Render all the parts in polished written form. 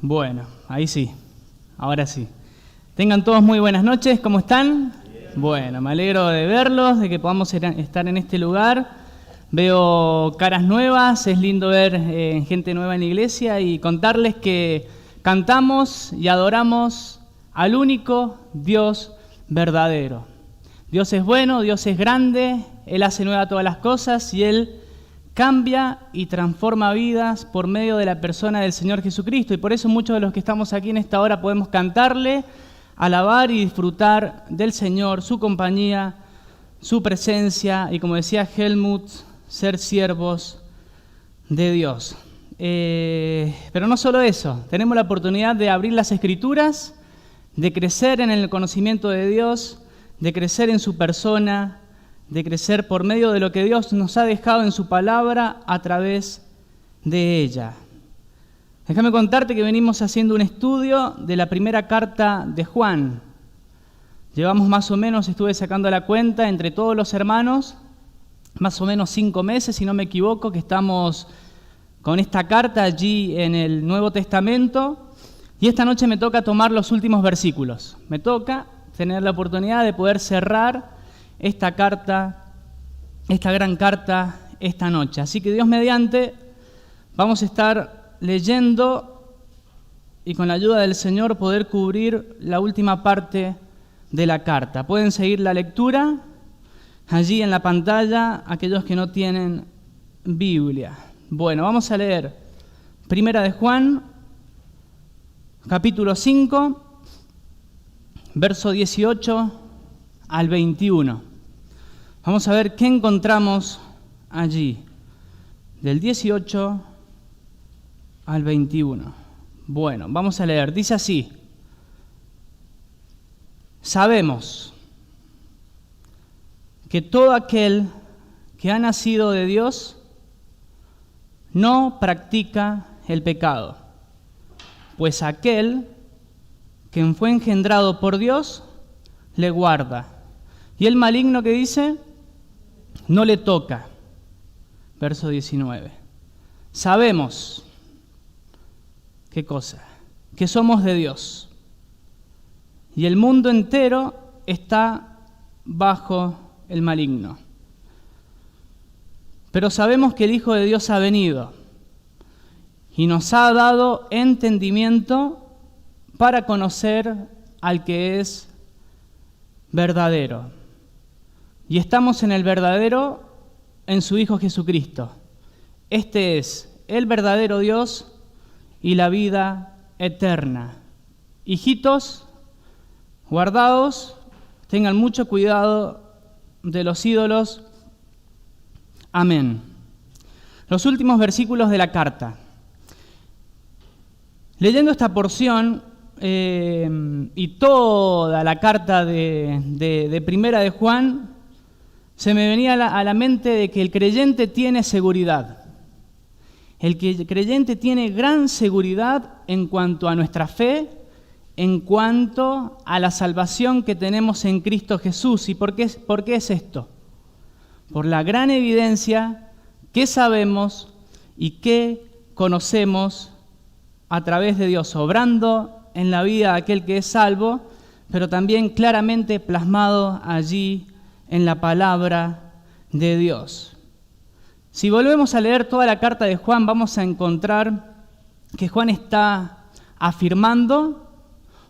Bueno, ahí sí, ahora sí. Tengan todos muy buenas noches, ¿cómo están? Bien. Bueno, me alegro de verlos, de que podamos estar en este lugar. Veo caras nuevas, es lindo ver gente nueva en la iglesia y contarles que cantamos y adoramos al único Dios verdadero. Dios es bueno, Dios es grande, Él hace nueva todas las cosas y Él cambia y transforma vidas por medio de la persona del Señor Jesucristo. Y por eso muchos de los que estamos aquí en esta hora podemos cantarle, alabar y disfrutar del Señor, su compañía, su presencia y, como decía Helmut, ser siervos de Dios. Pero no solo eso, tenemos la oportunidad de abrir las Escrituras, de crecer en el conocimiento de Dios, de crecer en su persona, de crecer por medio de lo que Dios nos ha dejado en su palabra a través de ella. Déjame contarte que venimos haciendo un estudio de la primera carta de Juan. Llevamos más o menos, estuve sacando la cuenta, entre todos los hermanos, más o menos 5 meses, si no me equivoco, que estamos con esta carta allí en el Nuevo Testamento. Y esta noche me toca tomar los últimos versículos. Me toca tener la oportunidad de poder cerrar esta carta, esta gran carta, esta noche. Así que Dios mediante, vamos a estar leyendo y con la ayuda del Señor poder cubrir la última parte de la carta. Pueden seguir la lectura allí en la pantalla, aquellos que no tienen Biblia. Bueno, vamos a leer Primera de Juan, capítulo 5, verso 18 al 21. Vamos a ver qué encontramos allí, del 18 al 21. Bueno, vamos a leer. Dice así: sabemos que todo aquel que ha nacido de Dios no practica el pecado, pues aquel que fue engendrado por Dios le guarda. Y el maligno, que dice, no le toca. Verso 19. Sabemos, ¿qué cosa? Que somos de Dios. Y el mundo entero está bajo el maligno. Pero sabemos que el Hijo de Dios ha venido y nos ha dado entendimiento para conocer al que es verdadero. Y estamos en el verdadero, en su Hijo Jesucristo. Este es el verdadero Dios y la vida eterna. Hijitos, guardaos, tengan mucho cuidado de los ídolos. Amén. Los últimos versículos de la carta. Leyendo esta porción y toda la carta de Primera de Juan, se me venía a la mente de que el creyente tiene seguridad. El creyente tiene gran seguridad en cuanto a nuestra fe, en cuanto a la salvación que tenemos en Cristo Jesús. ¿Y por qué es esto? Por la gran evidencia que sabemos y que conocemos a través de Dios, obrando en la vida de aquel que es salvo, pero también claramente plasmado allí en la palabra de Dios. Si volvemos a leer toda la carta de Juan, vamos a encontrar que Juan está afirmando,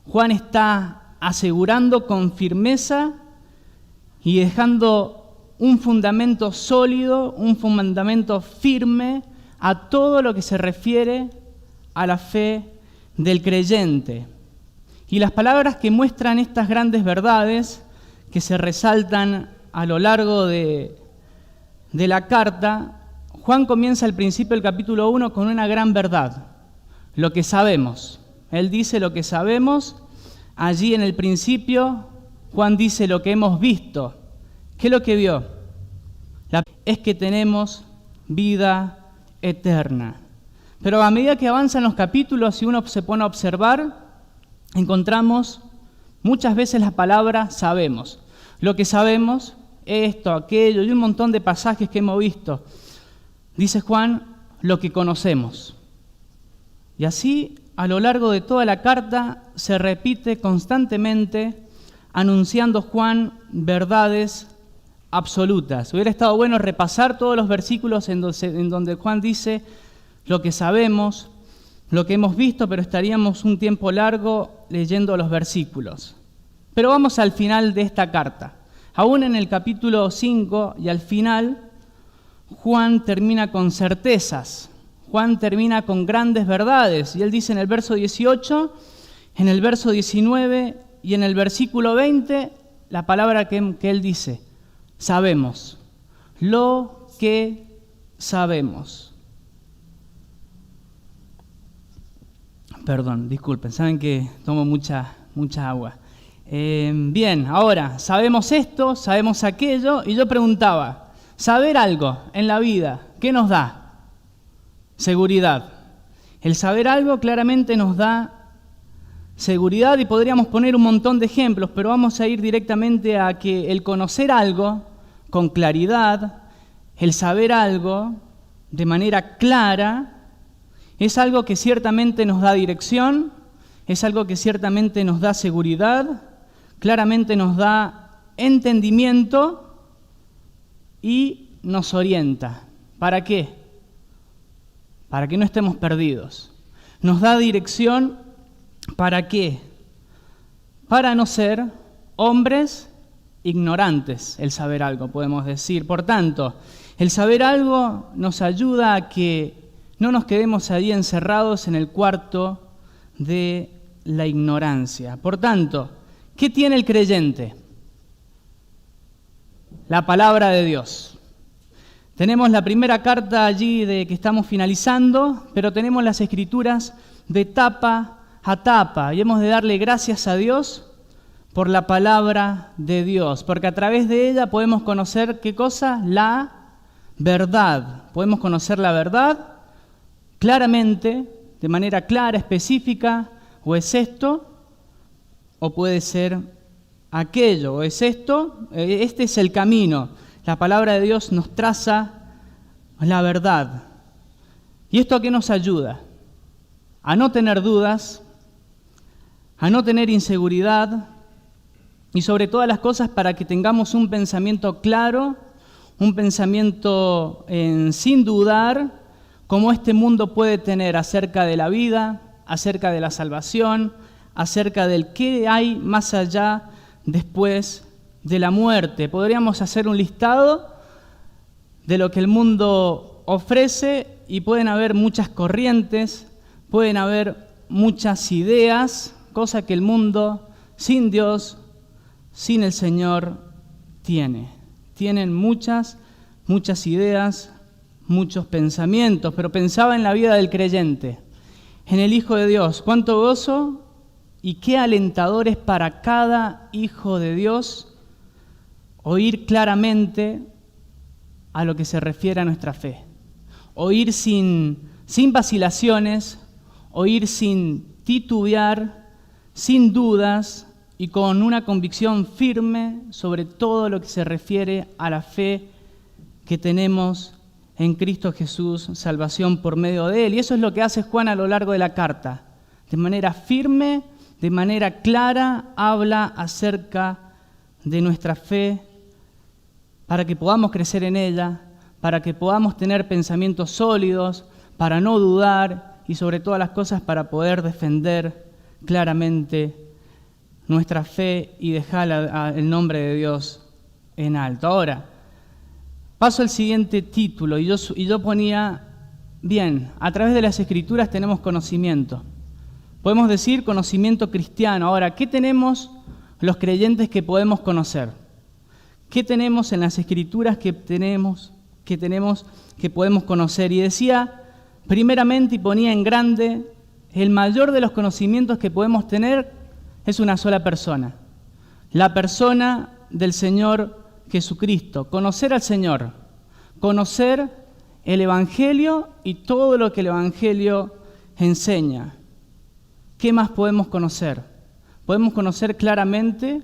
Juan está asegurando con firmeza y dejando un fundamento sólido, un fundamento firme a todo lo que se refiere a la fe del creyente. Y las palabras que muestran estas grandes verdades que se resaltan a lo largo de la carta, Juan comienza al principio del capítulo 1 con una gran verdad, lo que sabemos. Él dice lo que sabemos. Allí en el principio, Juan dice lo que hemos visto. ¿Qué es lo que vio? Es que tenemos vida eterna. Pero a medida que avanzan los capítulos y uno se pone a observar, encontramos muchas veces la palabra sabemos. Lo que sabemos, esto, aquello, y un montón de pasajes que hemos visto. Dice Juan, lo que conocemos. Y así a lo largo de toda la carta se repite constantemente anunciando Juan verdades absolutas. Hubiera estado bueno repasar todos los versículos en donde Juan dice lo que sabemos, lo que hemos visto, pero estaríamos un tiempo largo leyendo los versículos. Pero vamos al final de esta carta. Aún en el capítulo 5 y al final, Juan termina con certezas. Juan termina con grandes verdades. Y él dice en el verso 18, en el verso 19 y en el versículo 20, la palabra que él dice: sabemos, lo que sabemos. Perdón, disculpen, saben que tomo mucha agua. Bien, ahora, sabemos esto, sabemos aquello, y yo preguntaba, saber algo en la vida, ¿qué nos da? Seguridad. El saber algo claramente nos da seguridad y podríamos poner un montón de ejemplos, pero vamos a ir directamente a que el conocer algo con claridad, el saber algo de manera clara, es algo que ciertamente nos da dirección, es algo que ciertamente nos da seguridad, claramente nos da entendimiento y nos orienta. ¿Para qué? Para que no estemos perdidos. Nos da dirección, ¿para qué? Para no ser hombres ignorantes, el saber algo, podemos decir. Por tanto, el saber algo nos ayuda a que no nos quedemos ahí encerrados en el cuarto de la ignorancia. Por tanto, ¿qué tiene el creyente? La palabra de Dios. Tenemos la primera carta allí de que estamos finalizando, pero tenemos las Escrituras de tapa a tapa y hemos de darle gracias a Dios por la palabra de Dios, porque a través de ella podemos conocer, ¿qué cosa? La verdad. Podemos conocer la verdad claramente, de manera clara, específica, o es esto, o puede ser aquello, o es esto, este es el camino. La palabra de Dios nos traza la verdad. ¿Y esto a qué nos ayuda? A no tener dudas, a no tener inseguridad, y sobre todas las cosas para que tengamos un pensamiento claro, un pensamiento sin dudar, como este mundo puede tener acerca de la vida, acerca de la salvación, acerca del qué hay más allá después de la muerte. Podríamos hacer un listado de lo que el mundo ofrece y pueden haber muchas corrientes, pueden haber muchas ideas, cosa que el mundo sin Dios, sin el Señor, tiene. Tienen muchas ideas, muchos pensamientos, pero pensaba en la vida del creyente, en el Hijo de Dios. Cuánto gozo y qué alentador es para cada hijo de Dios oír claramente a lo que se refiere a nuestra fe. Oír sin vacilaciones, oír sin titubear, sin dudas y con una convicción firme sobre todo lo que se refiere a la fe que tenemos en Cristo Jesús, salvación por medio de Él. Y eso es lo que hace Juan a lo largo de la carta. De manera firme, de manera clara, habla acerca de nuestra fe para que podamos crecer en ella, para que podamos tener pensamientos sólidos, para no dudar y sobre todas las cosas para poder defender claramente nuestra fe y dejar el nombre de Dios en alto. Ahora, paso al siguiente título y yo ponía, bien, a través de las Escrituras tenemos conocimiento. Podemos decir conocimiento cristiano. Ahora, ¿qué tenemos los creyentes que podemos conocer? ¿Qué tenemos en las Escrituras que podemos conocer? Y decía, primeramente, y ponía en grande, el mayor de los conocimientos que podemos tener es una sola persona. La persona del Señor Jesucristo. Conocer al Señor. Conocer el Evangelio y todo lo que el Evangelio enseña. ¿Qué más podemos conocer? Podemos conocer claramente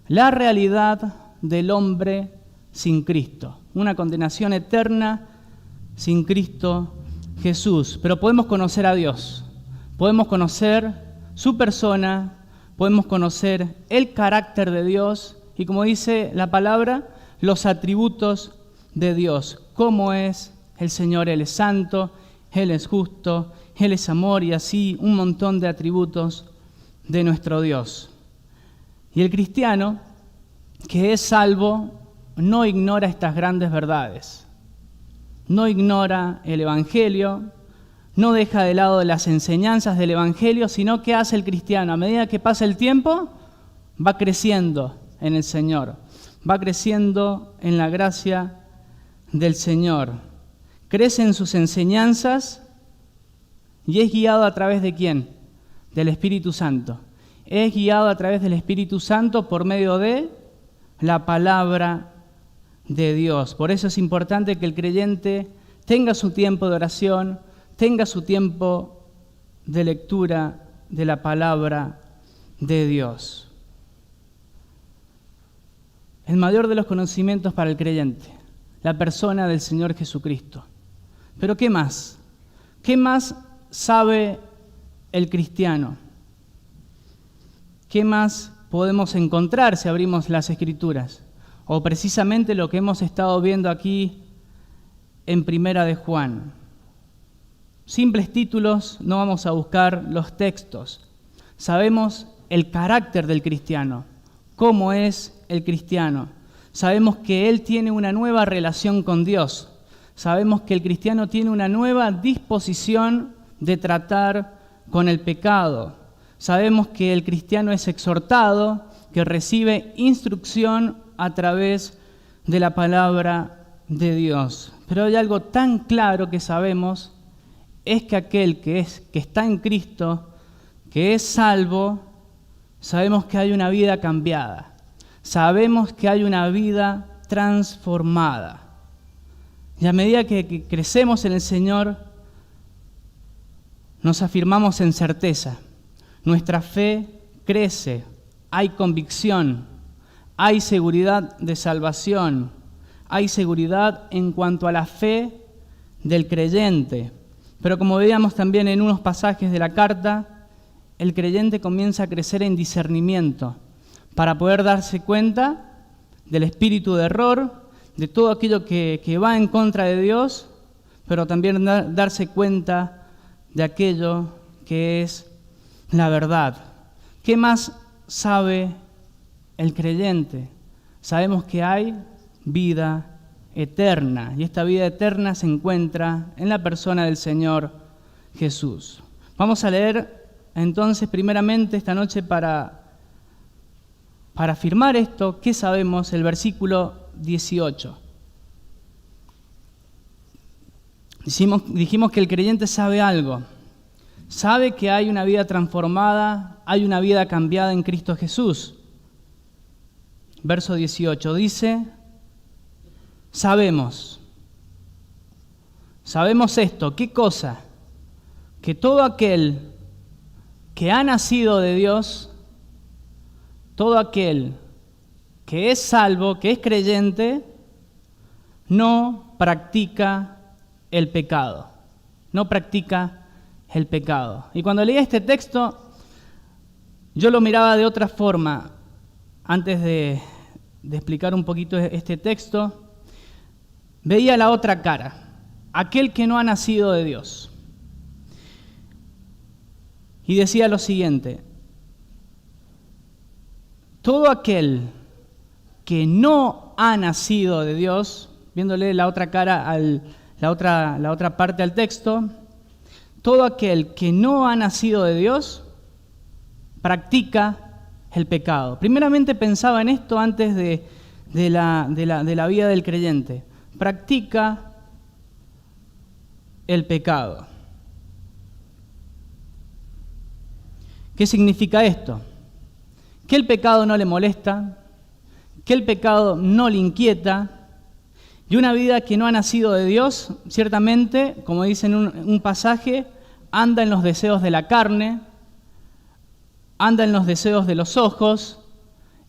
la realidad del hombre sin Cristo, una condenación eterna sin Cristo Jesús. Pero podemos conocer a Dios, podemos conocer su persona, podemos conocer el carácter de Dios y, como dice la palabra, los atributos de Dios. Cómo es el Señor. Él es santo, Él es justo, Él es amor y así un montón de atributos de nuestro Dios. Y el cristiano que es salvo no ignora estas grandes verdades. No ignora el Evangelio, no deja de lado las enseñanzas del Evangelio, sino que hace el cristiano. A medida que pasa el tiempo, va creciendo en el Señor, va creciendo en la gracia del Señor. Crece en sus enseñanzas y es guiado a través de ¿quién? Del Espíritu Santo. Es guiado a través del Espíritu Santo por medio de la palabra de Dios. Por eso es importante que el creyente tenga su tiempo de oración, tenga su tiempo de lectura de la palabra de Dios. El mayor de los conocimientos para el creyente, la persona del Señor Jesucristo. Pero ¿qué más? ¿Qué más sabe el cristiano? ¿Qué más podemos encontrar si abrimos las Escrituras? O precisamente lo que hemos estado viendo aquí en Primera de Juan. Simples títulos, no vamos a buscar los textos. Sabemos el carácter del cristiano, cómo es el cristiano. Sabemos que él tiene una nueva relación con Dios. Sabemos que el cristiano tiene una nueva disposición de tratar con el pecado. Sabemos que el cristiano es exhortado, que recibe instrucción a través de la palabra de Dios. Pero hay algo tan claro que sabemos, es que aquel que está en Cristo, que es salvo, sabemos que hay una vida cambiada. Sabemos que hay una vida transformada. Y a medida que crecemos en el Señor, nos afirmamos en certeza. Nuestra fe crece, hay convicción, hay seguridad de salvación, hay seguridad en cuanto a la fe del creyente. Pero como veíamos también en unos pasajes de la carta, el creyente comienza a crecer en discernimiento para poder darse cuenta del espíritu de error, de todo aquello que va en contra de Dios, pero también darse cuenta de aquello que es la verdad. ¿Qué más sabe el creyente? Sabemos que hay vida eterna, y esta vida eterna se encuentra en la persona del Señor Jesús. Vamos a leer entonces primeramente esta noche para afirmar esto, ¿qué sabemos? El versículo 18. Dijimos que el creyente sabe algo. Sabe que hay una vida transformada, hay una vida cambiada en Cristo Jesús. Verso 18 dice, sabemos esto, ¿qué cosa? Que todo aquel que ha nacido de Dios, todo aquel que es salvo, que es creyente, no practica el pecado. No practica el pecado. Y cuando leía este texto, yo lo miraba de otra forma. Antes de explicar un poquito este texto, veía la otra cara, aquel que no ha nacido de Dios. Y decía lo siguiente, todo aquel que no ha nacido de Dios, viéndole la otra cara, la otra parte al texto, todo aquel que no ha nacido de Dios practica el pecado. Primeramente pensaba en esto antes de la vida del creyente. Practica el pecado. ¿Qué significa esto? Que el pecado no le molesta, que el pecado no le inquieta, y una vida que no ha nacido de Dios, ciertamente, como dice en un pasaje, anda en los deseos de la carne, anda en los deseos de los ojos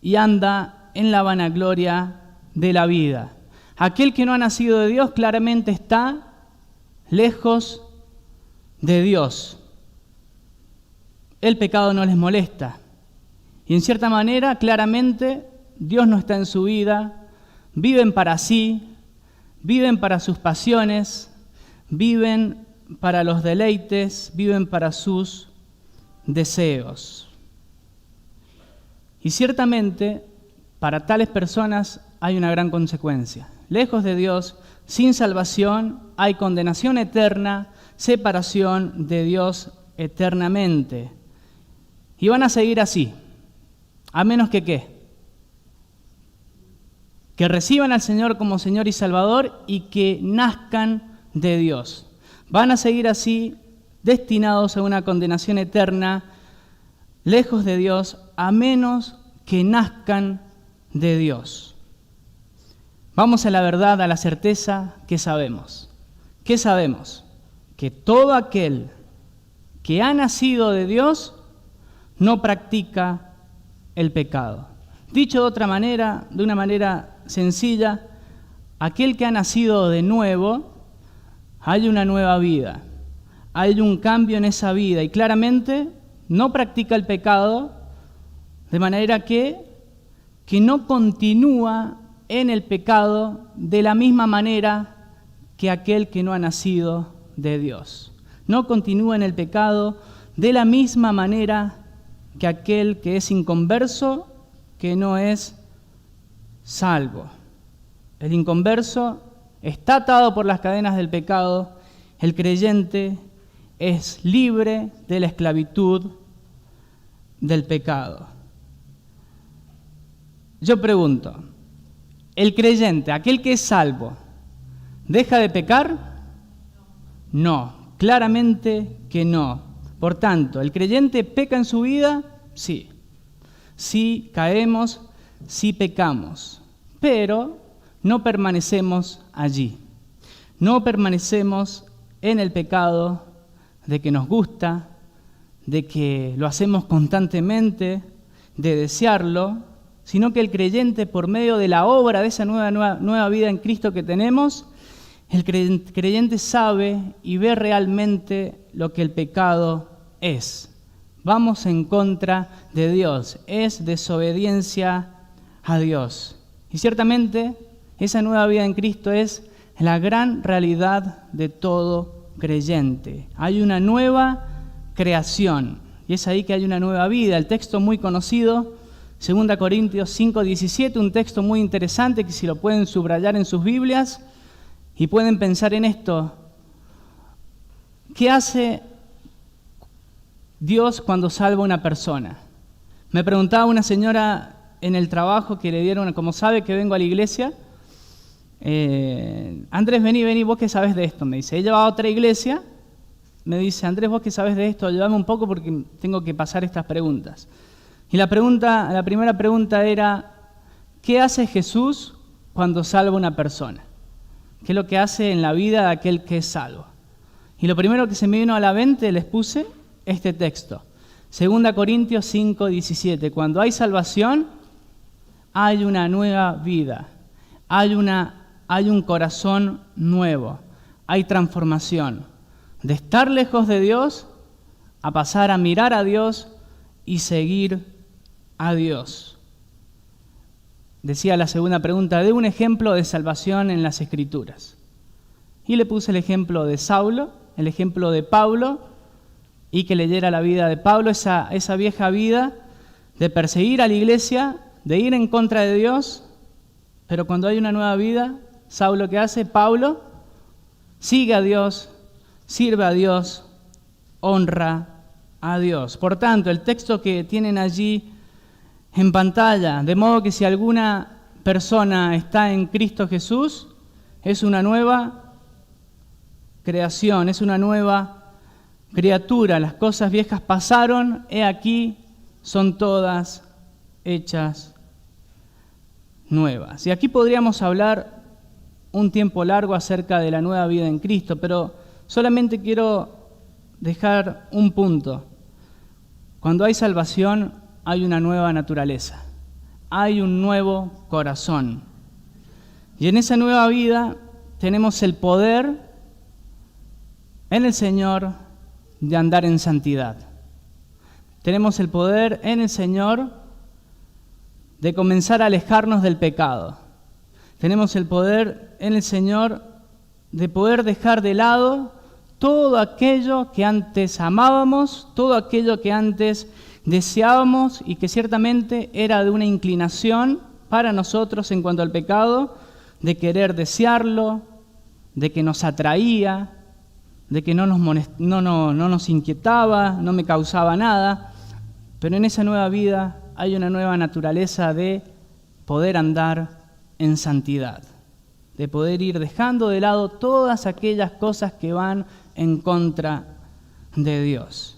y anda en la vanagloria de la vida. Aquel que no ha nacido de Dios claramente está lejos de Dios. el pecado no les molesta. Y en cierta manera, claramente, Dios no está en su vida, viven para sí, viven para sus pasiones, viven para los deleites, viven para sus deseos. Y ciertamente, para tales personas hay una gran consecuencia. Lejos de Dios, sin salvación, hay condenación eterna, separación de Dios eternamente. Y van a seguir así, a menos que ¿qué? Que reciban al Señor como Señor y Salvador y que nazcan de Dios. Van a seguir así, destinados a una condenación eterna, lejos de Dios, a menos que nazcan de Dios. Vamos a la verdad, a la certeza que sabemos. ¿Qué sabemos? Que todo aquel que ha nacido de Dios no practica el pecado. Dicho de otra manera, de una manera sencilla, aquel que ha nacido de nuevo, hay una nueva vida, hay un cambio en esa vida y claramente no practica el pecado, de manera que no continúa en el pecado de la misma manera que aquel que no ha nacido de Dios. No continúa en el pecado de la misma manera que aquel que es inconverso, que no es salvo. El inconverso está atado por las cadenas del pecado, el creyente es libre de la esclavitud del pecado. Yo pregunto, ¿el creyente, aquel que es salvo, deja de pecar? No, claramente que no. Por tanto, ¿el creyente peca en su vida? Sí. Sí caemos, sí pecamos, pero no permanecemos allí. No permanecemos en el pecado de que nos gusta, de que lo hacemos constantemente, de desearlo, sino que el creyente, por medio de la obra de esa nueva vida en Cristo que tenemos, el creyente sabe y ve realmente lo que el pecado es. Vamos en contra de Dios, es desobediencia a Dios. Y ciertamente esa nueva vida en Cristo es la gran realidad de todo creyente. Hay una nueva creación y es ahí que hay una nueva vida. El texto muy conocido, 2 Corintios 5:17, un texto muy interesante que si lo pueden subrayar en sus Biblias y pueden pensar en esto. ¿Qué hace Dios cuando salva a una persona? Me preguntaba una señora en el trabajo que le dieron, como sabe que vengo a la iglesia, Andrés, vení, vos que sabés de esto, me dice. Ella va a otra iglesia, me dice, Andrés, vos que sabés de esto, ayúdame un poco porque tengo que pasar estas preguntas. Y la primera pregunta era, ¿qué hace Jesús cuando salva a una persona? ¿Qué es lo que hace en la vida de aquel que es salvo? Y lo primero que se me vino a la mente, les puse este texto, 2 Corintios 5:17. Cuando hay salvación, hay una nueva vida, hay un corazón nuevo, hay transformación. De estar lejos de Dios, a pasar a mirar a Dios y seguir a Dios. Decía la segunda pregunta, de un ejemplo de salvación en las Escrituras. Y le puse el ejemplo de Saulo, el ejemplo de Pablo, y que leyera la vida de Pablo, esa vieja vida de perseguir a la iglesia, de ir en contra de Dios, pero cuando hay una nueva vida, Saulo, ¿qué hace? Pablo sigue a Dios, sirve a Dios, honra a Dios. Por tanto, el texto que tienen allí en pantalla, de modo que si alguna persona está en Cristo Jesús, es una nueva creación, es una nueva criatura. Las cosas viejas pasaron, he aquí, son todas hechas nuevas. Y aquí podríamos hablar un tiempo largo acerca de la nueva vida en Cristo, pero solamente quiero dejar un punto. Cuando hay salvación, hay una nueva naturaleza, hay un nuevo corazón. Y en esa nueva vida tenemos el poder en el Señor de andar en santidad. tenemos el poder en el Señor de comenzar a alejarnos del pecado. Tenemos el poder en el Señor de poder dejar de lado todo aquello que antes amábamos, todo aquello que antes deseábamos y que ciertamente era de una inclinación para nosotros en cuanto al pecado, de querer desearlo, de que nos atraía, de que no nos inquietaba, no me causaba nada. Pero en esa nueva vida hay una nueva naturaleza de poder andar en santidad, de poder ir dejando de lado todas aquellas cosas que van en contra de Dios.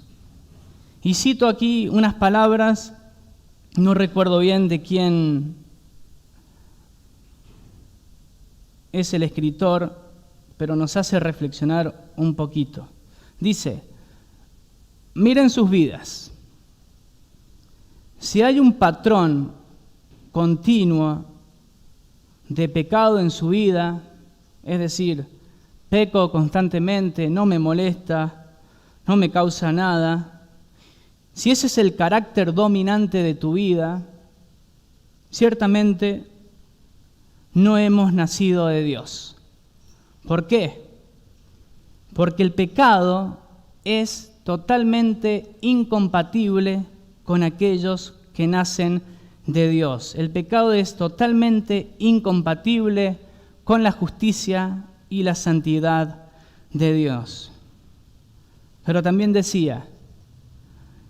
Y cito aquí unas palabras, no recuerdo bien de quién es el escritor, pero nos hace reflexionar un poquito. Dice, miren sus vidas. Si hay un patrón continuo de pecado en su vida, es decir, peco constantemente, no me molesta, no me causa nada, si ese es el carácter dominante de tu vida, ciertamente no hemos nacido de Dios. ¿Por qué? Porque el pecado es totalmente incompatible con aquellos que nacen de Dios. El pecado es totalmente incompatible con la justicia y la santidad de Dios. Pero también decía,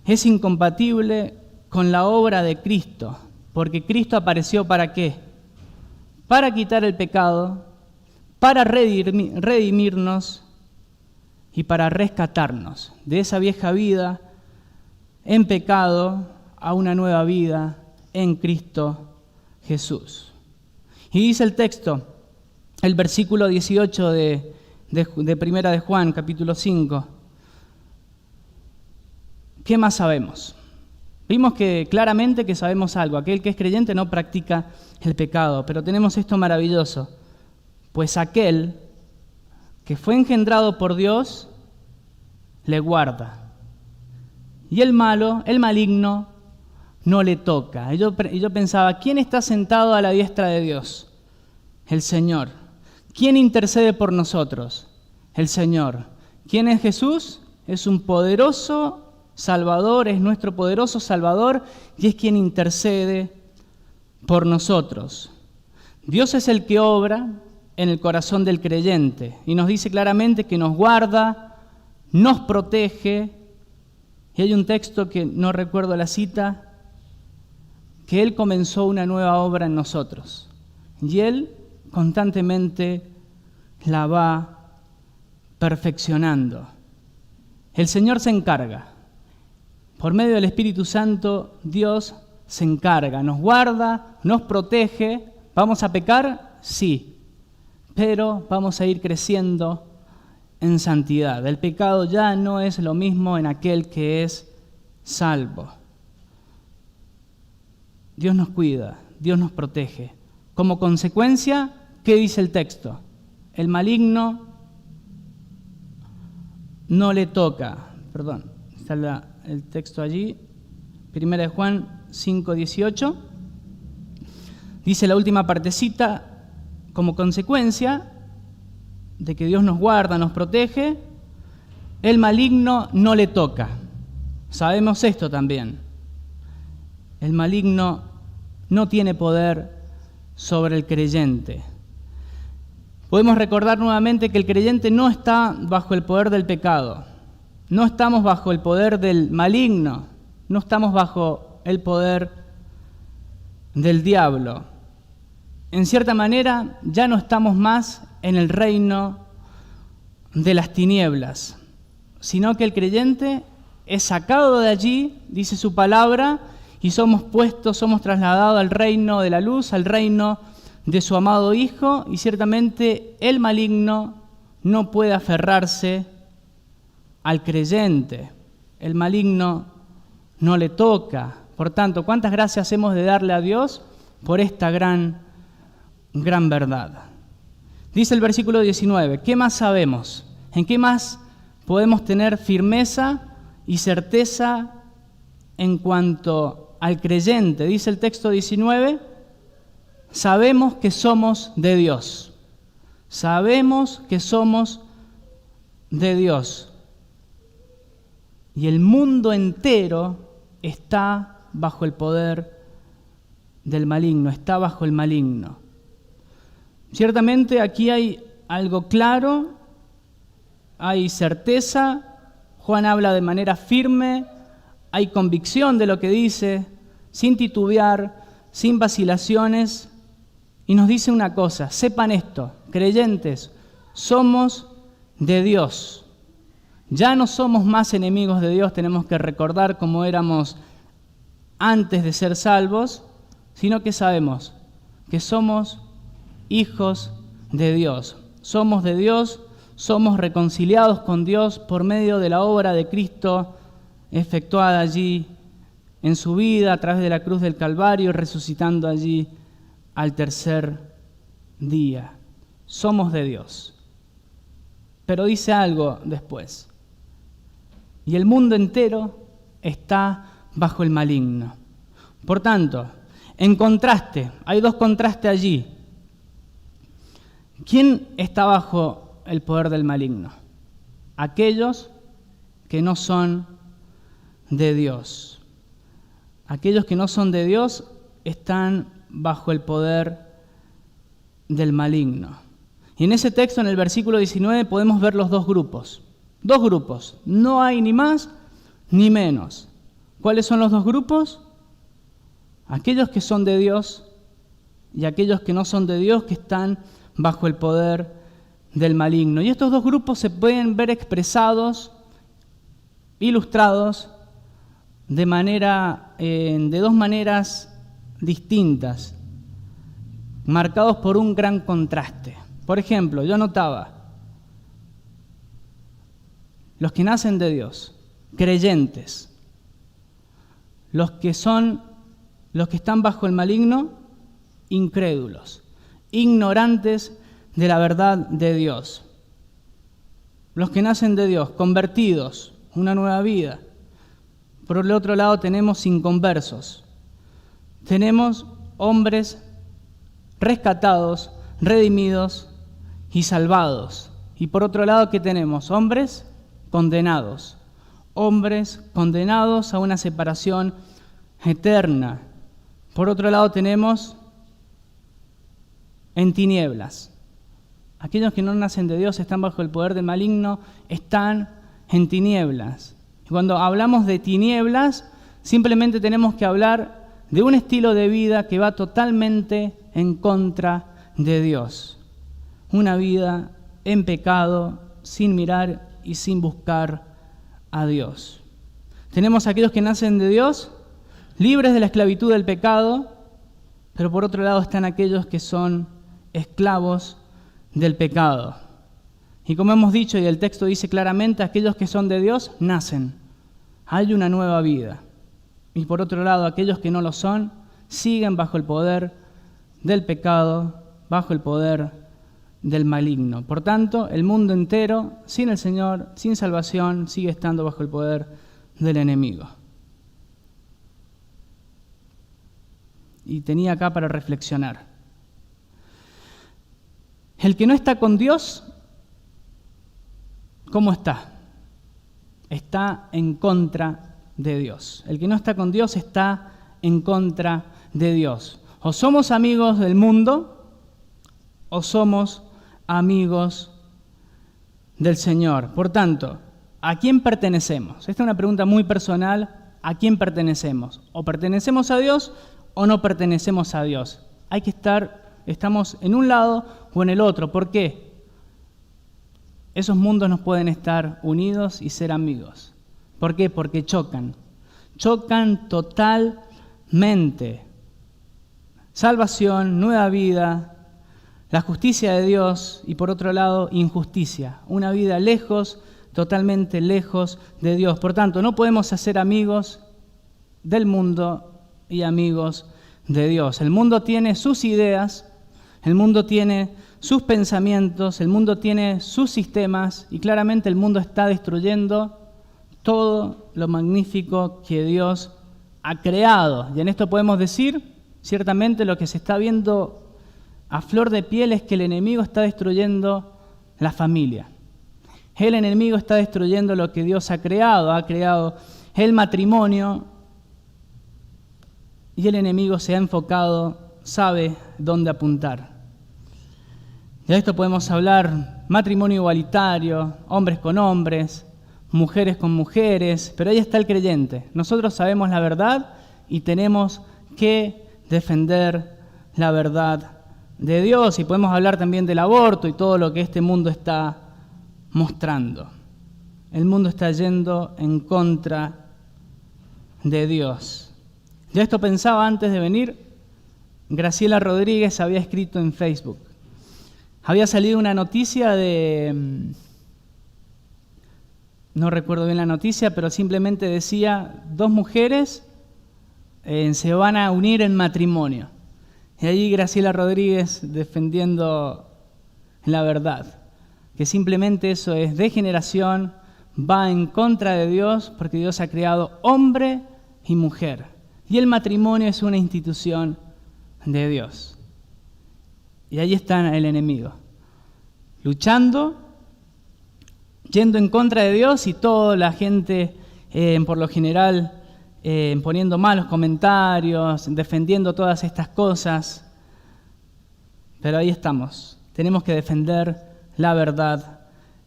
es incompatible con la obra de Cristo, porque Cristo apareció ¿para qué? Para quitar el pecado, para redimirnos y para rescatarnos de esa vieja vida en pecado a una nueva vida en Cristo Jesús. Y dice el texto, el versículo 18 de Primera de Juan, capítulo 5, ¿qué más sabemos? Vimos que claramente que sabemos algo, aquel que es creyente no practica el pecado, pero tenemos esto maravilloso, pues aquel que fue engendrado por Dios, le guarda. Y el malo, el maligno, no le toca. Y yo pensaba, ¿quién está sentado a la diestra de Dios? El Señor. ¿Quién intercede por nosotros? El Señor. ¿Quién es Jesús? Es un poderoso Salvador, es nuestro poderoso Salvador y es quien intercede por nosotros. Dios es el que obra en el corazón del creyente y nos dice claramente que nos guarda, nos protege. Y hay un texto que no recuerdo la cita, que Él comenzó una nueva obra en nosotros y Él constantemente la va perfeccionando. El Señor se encarga. Por medio del Espíritu Santo, Dios se encarga, nos guarda, nos protege. ¿Vamos a pecar? Sí, pero vamos a ir creciendo en santidad. El pecado ya no es lo mismo en aquel que es salvo. Dios nos cuida, Dios nos protege. Como consecuencia, ¿qué dice el texto? El maligno no le toca. Perdón, está el texto allí. 1 de Juan 5:18. Dice la última partecita, como consecuencia de que Dios nos guarda, nos protege, el maligno no le toca. Sabemos esto también. El maligno no tiene poder sobre el creyente. Podemos recordar nuevamente que el creyente no está bajo el poder del pecado. No estamos bajo el poder del maligno. No estamos bajo el poder del diablo. En cierta manera, ya no estamos más en el reino de las tinieblas, sino que el creyente es sacado de allí, dice su palabra, y somos trasladados al reino de la luz, al reino de su amado Hijo, y ciertamente el maligno no puede aferrarse al creyente. El maligno no le toca. Por tanto, ¿cuántas gracias hemos de darle a Dios por esta gran verdad? Dice el versículo 19, ¿qué más sabemos? ¿En qué más podemos tener firmeza y certeza en cuanto al creyente, dice el texto 19, sabemos que somos de Dios. Sabemos que somos de Dios. Y el mundo entero está bajo el poder del maligno, está bajo el maligno. Ciertamente aquí hay algo claro, hay certeza, Juan habla de manera firme, hay convicción de lo que dice, sin titubear, sin vacilaciones, y nos dice una cosa: sepan esto, creyentes, somos de Dios. Ya no somos más enemigos de Dios, tenemos que recordar cómo éramos antes de ser salvos, sino que sabemos que somos hijos de Dios. Somos de Dios, somos reconciliados con Dios por medio de la obra de Cristo efectuada allí en su vida a través de la cruz del Calvario, resucitando allí al tercer día. Somos de Dios. Pero dice algo después: y el mundo entero está bajo el maligno. Por tanto, en contraste, hay dos contrastes allí. ¿Quién está bajo el poder del maligno? Aquellos que no son de Dios. Aquellos que no son de Dios están bajo el poder del maligno. Y en ese texto, en el versículo 19, podemos ver los dos grupos. Dos grupos. No hay ni más ni menos. ¿Cuáles son los dos grupos? Aquellos que son de Dios y aquellos que no son de Dios, que están bajo el poder del maligno. Y estos dos grupos se pueden ver expresados, ilustrados, de dos maneras distintas, marcados por un gran contraste. Por ejemplo, yo notaba los que nacen de Dios, creyentes, los que están bajo el maligno, incrédulos, ignorantes de la verdad de Dios. Los que nacen de Dios, convertidos, una nueva vida. Por el otro lado tenemos inconversos. Tenemos hombres rescatados, redimidos y salvados. Y por otro lado, ¿qué tenemos? Hombres condenados. Hombres condenados a una separación eterna. Por otro lado tenemos en tinieblas. Aquellos que no nacen de Dios están bajo el poder del maligno, están en tinieblas. Y cuando hablamos de tinieblas, simplemente tenemos que hablar de un estilo de vida que va totalmente en contra de Dios. Una vida en pecado, sin mirar y sin buscar a Dios. Tenemos aquellos que nacen de Dios, libres de la esclavitud del pecado, pero por otro lado están aquellos que son esclavos del pecado. Y como hemos dicho, y el texto dice claramente, aquellos que son de Dios nacen. Hay una nueva vida. Y por otro lado, aquellos que no lo son, siguen bajo el poder del pecado, bajo el poder del maligno. Por tanto, el mundo entero, sin el Señor, sin salvación, sigue estando bajo el poder del enemigo. Y tenía acá para reflexionar. El que no está con Dios, ¿cómo está? Está en contra de Dios. El que no está con Dios está en contra de Dios. O somos amigos del mundo, o somos amigos del Señor. Por tanto, ¿a quién pertenecemos? Esta es una pregunta muy personal. ¿A quién pertenecemos? ¿O pertenecemos a Dios o no pertenecemos a Dios? Hay que estamos en un lado o en el otro. ¿Por qué? Esos mundos no pueden estar unidos y ser amigos. ¿Por qué? Porque chocan. Chocan totalmente. Salvación, nueva vida, la justicia de Dios y por otro lado injusticia. Una vida lejos, totalmente lejos de Dios. Por tanto, no podemos hacer amigos del mundo y amigos de Dios. El mundo tiene sus ideas, el mundo tiene sus pensamientos, el mundo tiene sus sistemas y claramente el mundo está destruyendo todo lo magnífico que Dios ha creado. Y en esto podemos decir, ciertamente lo que se está viendo a flor de piel es que el enemigo está destruyendo la familia. El enemigo está destruyendo lo que Dios ha creado el matrimonio, y el enemigo se ha enfocado, sabe dónde apuntar. De esto podemos hablar: matrimonio igualitario, hombres con hombres, mujeres con mujeres, pero ahí está el creyente. Nosotros sabemos la verdad y tenemos que defender la verdad de Dios, y podemos hablar también del aborto y todo lo que este mundo está mostrando. El mundo está yendo en contra de Dios. Ya esto pensaba antes de venir. Graciela Rodríguez había escrito en Facebook. Había salido una noticia no recuerdo bien la noticia, pero simplemente decía: 2 mujeres se van a unir en matrimonio. Y allí Graciela Rodríguez defendiendo la verdad, que simplemente eso es degeneración, va en contra de Dios, porque Dios ha creado hombre y mujer. Y el matrimonio es una institución de Dios. Y ahí está el enemigo, luchando, yendo en contra de Dios, y toda la gente, por lo general, poniendo malos comentarios, defendiendo todas estas cosas. Pero ahí estamos. Tenemos que defender la verdad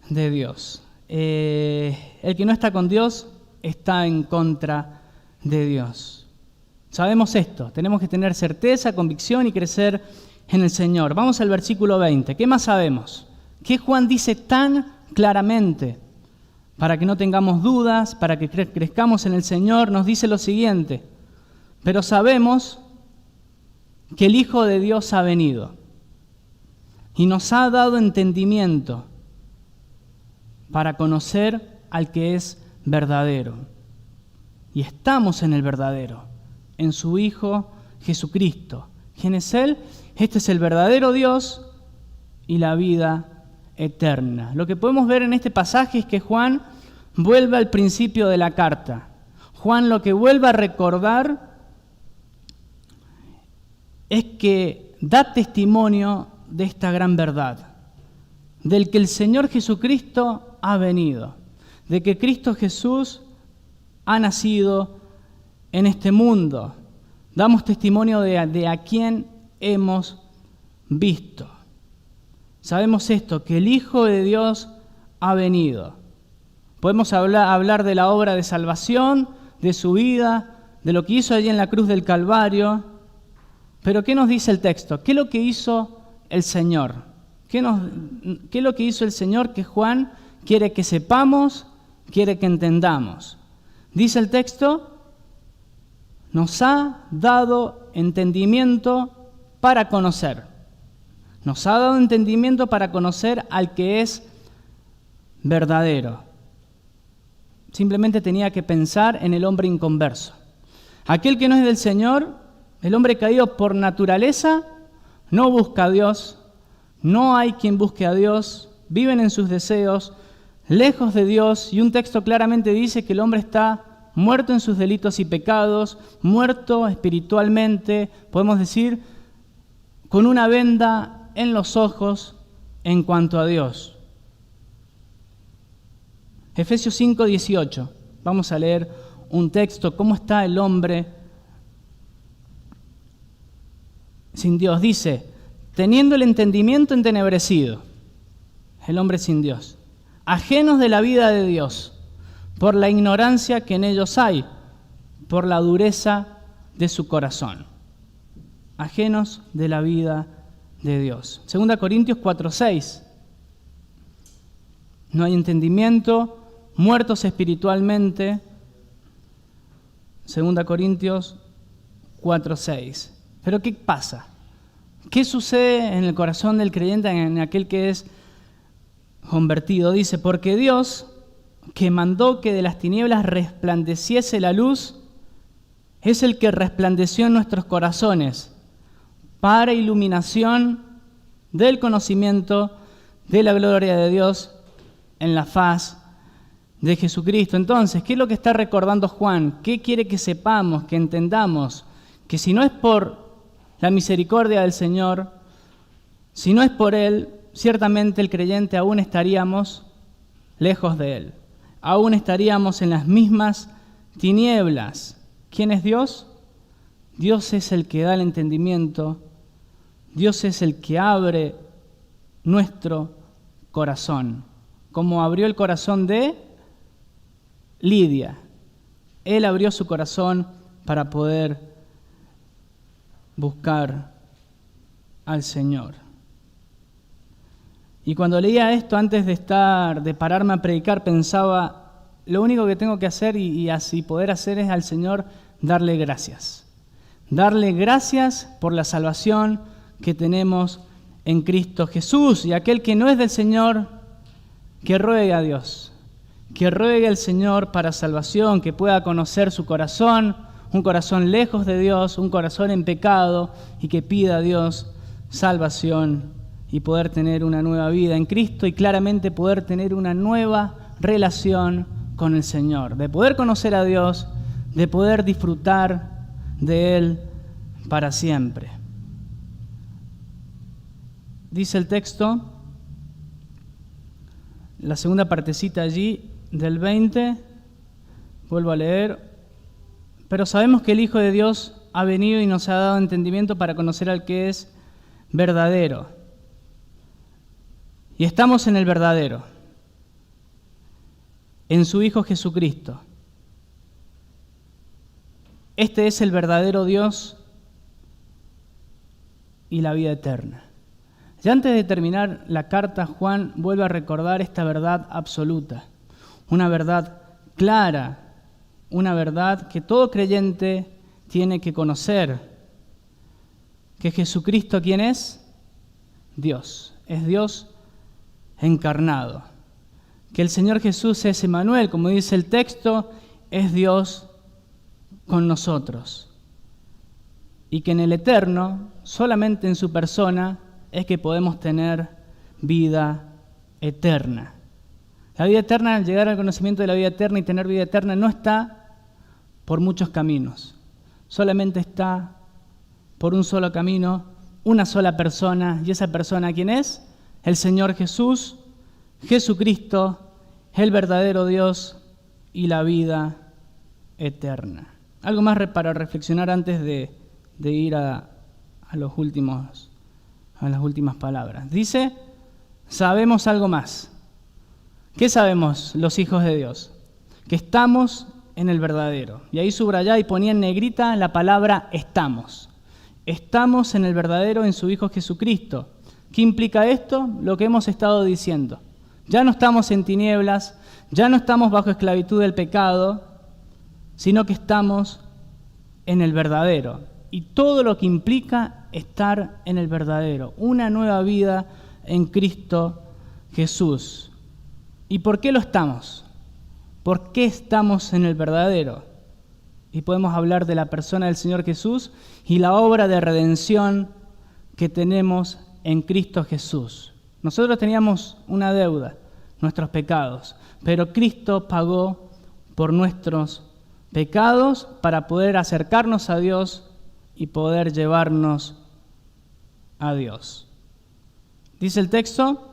de Dios. El que no está con Dios está en contra de Dios. Sabemos esto. Tenemos que tener certeza, convicción y crecer en el Señor. Vamos al versículo 20. ¿Qué más sabemos? ¿Qué Juan dice tan claramente? Para que no tengamos dudas, para que crezcamos en el Señor, nos dice lo siguiente: pero sabemos que el Hijo de Dios ha venido y nos ha dado entendimiento para conocer al que es verdadero. Y estamos en el verdadero, en su Hijo Jesucristo. ¿Quién es Él? Este es el verdadero Dios y la vida eterna. Lo que podemos ver en este pasaje es que Juan vuelve al principio de la carta. Juan lo que vuelve a recordar es que da testimonio de esta gran verdad, del que el Señor Jesucristo ha venido, de que Cristo Jesús ha nacido en este mundo. Damos testimonio de a quién hemos visto. Sabemos esto, que el Hijo de Dios ha venido. Podemos hablar de la obra de salvación, de su vida, de lo que hizo allí en la cruz del Calvario. Pero ¿qué nos dice el texto? ¿Qué es lo que hizo el Señor? ¿Qué es lo que hizo el Señor que Juan quiere que sepamos, quiere que entendamos? Dice el texto: nos ha dado entendimiento para conocer. Nos ha dado entendimiento para conocer al que es verdadero. Simplemente tenía que pensar en el hombre inconverso. Aquel que no es del Señor, el hombre caído por naturaleza, no busca a Dios, no hay quien busque a Dios, viven en sus deseos, lejos de Dios, y un texto claramente dice que el hombre está muerto en sus delitos y pecados, muerto espiritualmente, podemos decir, con una venda en los ojos en cuanto a Dios. Efesios 5:18. Vamos a leer un texto. ¿Cómo está el hombre sin Dios? Dice: teniendo el entendimiento entenebrecido, el hombre sin Dios, ajenos de la vida de Dios, por la ignorancia que en ellos hay, por la dureza de su corazón. Ajenos de la vida de Dios. 2 Corintios 4:6. No hay entendimiento, muertos espiritualmente. 2 Corintios 4:6. Pero ¿qué pasa? ¿Qué sucede en el corazón del creyente, en aquel que es convertido? Dice: porque Dios, que mandó que de las tinieblas resplandeciese la luz, es el que resplandeció en nuestros corazones para iluminación del conocimiento de la gloria de Dios en la faz de Jesucristo. Entonces, ¿qué es lo que está recordando Juan? ¿Qué quiere que sepamos, que entendamos? Que si no es por la misericordia del Señor, si no es por Él, ciertamente el creyente aún estaríamos lejos de Él. Aún estaríamos en las mismas tinieblas. ¿Quién es Dios? Dios es el que da el entendimiento. Dios es el que abre nuestro corazón. Como abrió el corazón de Lidia. Él abrió su corazón para poder buscar al Señor. Y cuando leía esto, antes de pararme a predicar, pensaba, lo único que tengo que hacer y así poder hacer es al Señor darle gracias. Darle gracias por la salvación que tenemos en Cristo Jesús. Y aquel que no es del Señor, que ruegue a Dios, que ruegue al Señor para salvación, que pueda conocer su corazón, un corazón lejos de Dios, un corazón en pecado, y que pida a Dios salvación y poder tener una nueva vida en Cristo y claramente poder tener una nueva relación con el Señor, de poder conocer a Dios, de poder disfrutar de Él para siempre. Dice el texto, la segunda partecita allí del 20, vuelvo a leer, pero sabemos que el Hijo de Dios ha venido y nos ha dado entendimiento para conocer al que es verdadero. Y estamos en el verdadero, en su Hijo Jesucristo. Este es el verdadero Dios y la vida eterna. Ya antes de terminar la carta, Juan vuelve a recordar esta verdad absoluta, una verdad clara, una verdad que todo creyente tiene que conocer, que Jesucristo, ¿quién es? Dios, es Dios encarnado. Que el Señor Jesús es Emmanuel, como dice el texto, es Dios con nosotros. Y que en el eterno, solamente en su persona, es que podemos tener vida eterna. La vida eterna, llegar al conocimiento de la vida eterna y tener vida eterna no está por muchos caminos. Solamente está por un solo camino, una sola persona. ¿Y esa persona quién es? El Señor Jesús, Jesucristo, el verdadero Dios y la vida eterna. Algo más para reflexionar antes de ir a las últimas palabras. Dice, sabemos algo más. ¿Qué sabemos los hijos de Dios? Que estamos en el verdadero. Y ahí subrayá y ponía en negrita la palabra estamos. Estamos en el verdadero, en su Hijo Jesucristo. ¿Qué implica esto? Lo que hemos estado diciendo. Ya no estamos en tinieblas, ya no estamos bajo esclavitud del pecado, sino que estamos en el verdadero. Y todo lo que implica estar en el verdadero. Una nueva vida en Cristo Jesús. ¿Y por qué lo estamos? ¿Por qué estamos en el verdadero? Y podemos hablar de la persona del Señor Jesús y la obra de redención que tenemos en Cristo Jesús. Nosotros teníamos una deuda, nuestros pecados, pero Cristo pagó por nuestros pecados para poder acercarnos a Dios y poder llevarnos a Dios. Dice el texto,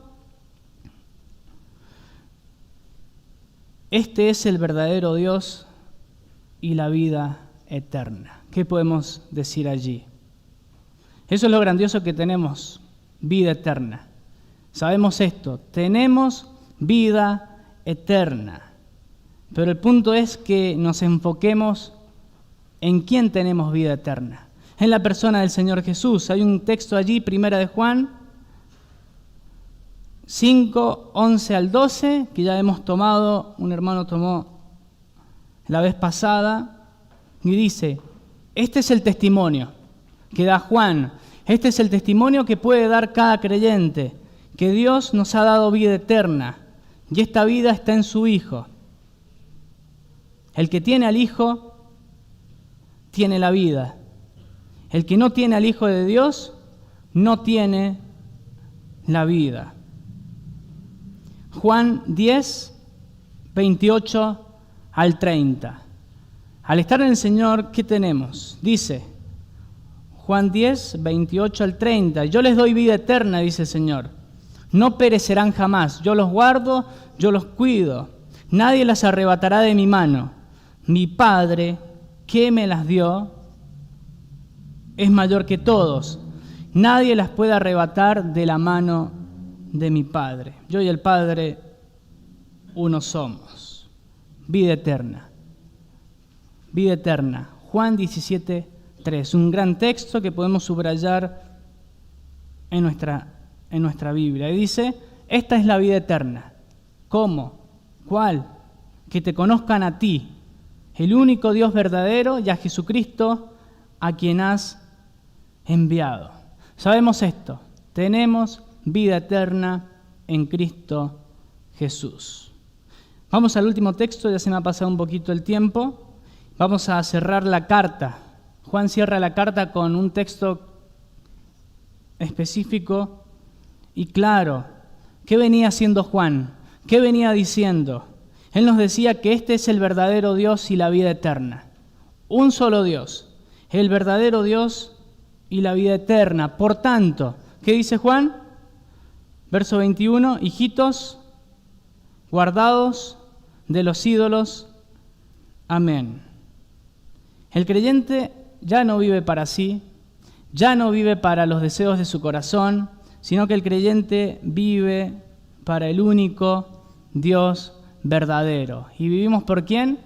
este es el verdadero Dios y la vida eterna. ¿Qué podemos decir allí? Eso es lo grandioso que tenemos, vida eterna. Sabemos esto, tenemos vida eterna. Pero el punto es que nos enfoquemos en quién tenemos vida eterna. En la persona del Señor Jesús. Hay un texto allí, Primera de Juan 5, 11 al 12, que ya hemos tomado, un hermano tomó la vez pasada, y dice, este es el testimonio que da Juan, este es el testimonio que puede dar cada creyente, que Dios nos ha dado vida eterna, y esta vida está en su Hijo. El que tiene al Hijo, tiene la vida. El que no tiene al Hijo de Dios, no tiene la vida. Juan 10, 28 al 30. Al estar en el Señor, ¿qué tenemos? Dice Juan 10, 28 al 30. Yo les doy vida eterna, dice el Señor. No perecerán jamás. Yo los guardo, yo los cuido. Nadie las arrebatará de mi mano. Mi Padre, que me las dio, es mayor que todos. Nadie las puede arrebatar de la mano de mi Padre. Yo y el Padre, uno somos. Vida eterna. Vida eterna. Juan 17, 3. Un gran texto que podemos subrayar en nuestra Biblia. Y dice, esta es la vida eterna. ¿Cómo? ¿Cuál? Que te conozcan a ti, el único Dios verdadero, y a Jesucristo, a quien has enviado. Sabemos esto, tenemos vida eterna en Cristo Jesús. Vamos al último texto, ya se me ha pasado un poquito el tiempo. Vamos a cerrar la carta. Juan cierra la carta con un texto específico y claro. ¿Qué venía haciendo Juan? ¿Qué venía diciendo? Él nos decía que este es el verdadero Dios y la vida eterna. Un solo Dios, el verdadero Dios y la vida eterna. Por tanto, ¿qué dice Juan? Verso 21, hijitos, guardados de los ídolos. Amén. El creyente ya no vive para sí, ya no vive para los deseos de su corazón, sino que el creyente vive para el único Dios verdadero. ¿Y vivimos por quién?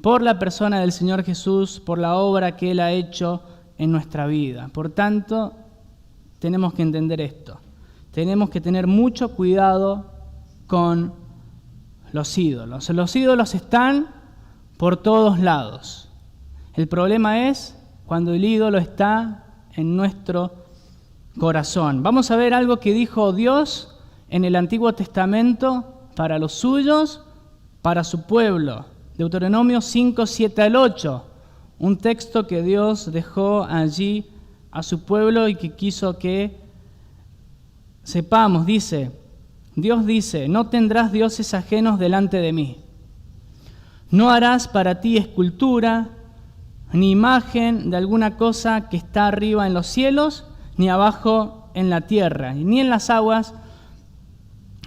Por la persona del Señor Jesús, por la obra que Él ha hecho en nuestra vida. Por tanto, tenemos que entender esto. Tenemos que tener mucho cuidado con los ídolos. Los ídolos están por todos lados. El problema es cuando el ídolo está en nuestro corazón. Vamos a ver algo que dijo Dios en el Antiguo Testamento para los suyos, para su pueblo. Deuteronomio 5, 7 al 8. Un texto que Dios dejó allí a su pueblo y que quiso que sepamos. Dios dice, no tendrás dioses ajenos delante de mí. No harás para ti escultura, ni imagen de alguna cosa que está arriba en los cielos, ni abajo en la tierra, ni en las aguas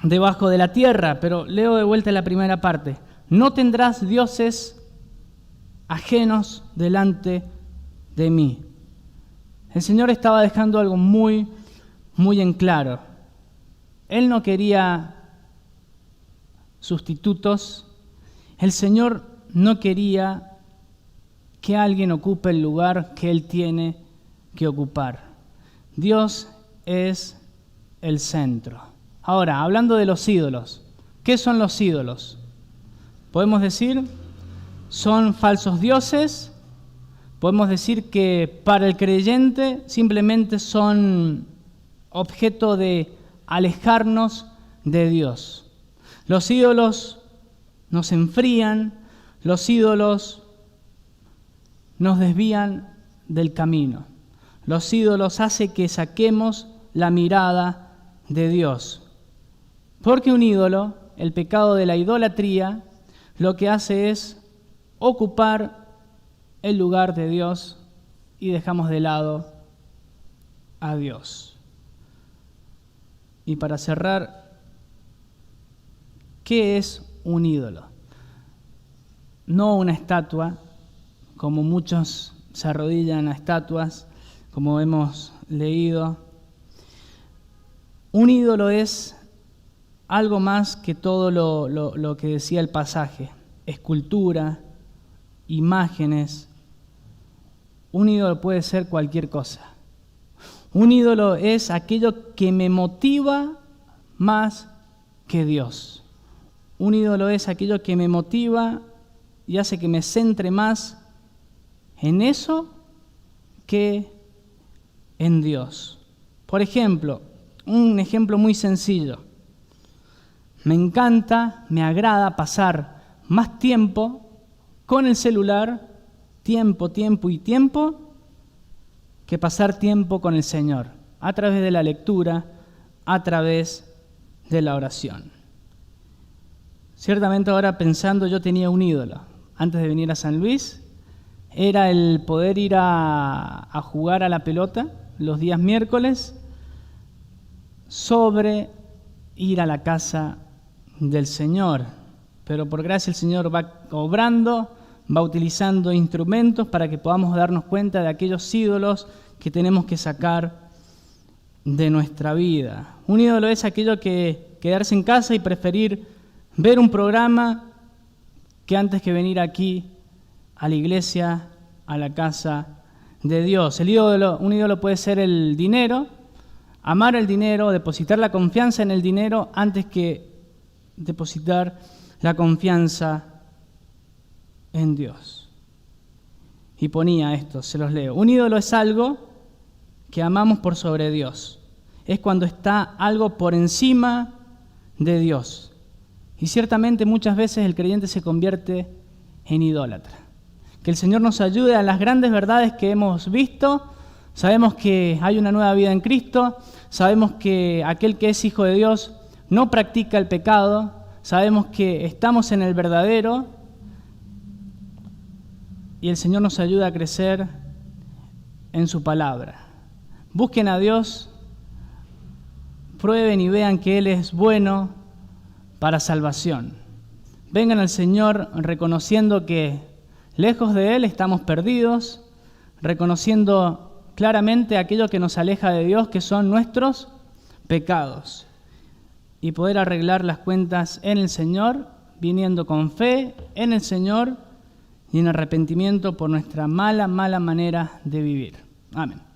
debajo de la tierra. Pero leo de vuelta la primera parte. No tendrás dioses ajenos delante de mí. El Señor estaba dejando algo muy, muy en claro. Él no quería sustitutos. El Señor no quería que alguien ocupe el lugar que Él tiene que ocupar. Dios es el centro. Ahora, hablando de los ídolos, ¿qué son los ídolos? Podemos decir, son falsos dioses. Podemos decir que para el creyente simplemente son objeto de alejarnos de Dios. Los ídolos nos enfrían, los ídolos nos desvían del camino. Los ídolos hacen que saquemos la mirada de Dios. Porque un ídolo, el pecado de la idolatría, lo que hace es ocupar el lugar de Dios y dejamos de lado a Dios. Y para cerrar, ¿qué es un ídolo? No una estatua, como muchos se arrodillan a estatuas, como hemos leído. Un ídolo es algo más que todo lo que decía el pasaje. Escultura, imágenes. Un ídolo puede ser cualquier cosa. Un ídolo es aquello que me motiva más que Dios. Un ídolo es aquello que me motiva y hace que me centre más en eso que en Dios. Por ejemplo, un ejemplo muy sencillo. Me encanta, me agrada pasar más tiempo con el celular, tiempo, que pasar tiempo con el Señor, a través de la lectura, a través de la oración. Ciertamente ahora pensando, yo tenía un ídolo. Antes de venir a San Luis, era el poder ir a jugar a la pelota los días miércoles sobre ir a la casa del Señor. Pero por gracia el Señor va obrando, va utilizando instrumentos para que podamos darnos cuenta de aquellos ídolos que tenemos que sacar de nuestra vida. Un ídolo es aquello que quedarse en casa y preferir ver un programa que antes que venir aquí a la iglesia, a la casa de Dios. Un ídolo puede ser el dinero, amar el dinero, depositar la confianza en el dinero antes que depositar la confianza en Dios. Y ponía esto, se los leo. Un ídolo es algo que amamos por sobre Dios. Es cuando está algo por encima de Dios. Y ciertamente muchas veces el creyente se convierte en idólatra. Que el Señor nos ayude a las grandes verdades que hemos visto. Sabemos que hay una nueva vida en Cristo. Sabemos que aquel que es hijo de Dios no practica el pecado. Sabemos que estamos en el verdadero. Y el Señor nos ayuda a crecer en su palabra. Busquen a Dios, prueben y vean que Él es bueno para salvación. Vengan al Señor reconociendo que lejos de Él estamos perdidos, reconociendo claramente aquello que nos aleja de Dios, que son nuestros pecados, y poder arreglar las cuentas en el Señor, viniendo con fe en el Señor y en arrepentimiento por nuestra mala manera de vivir. Amén.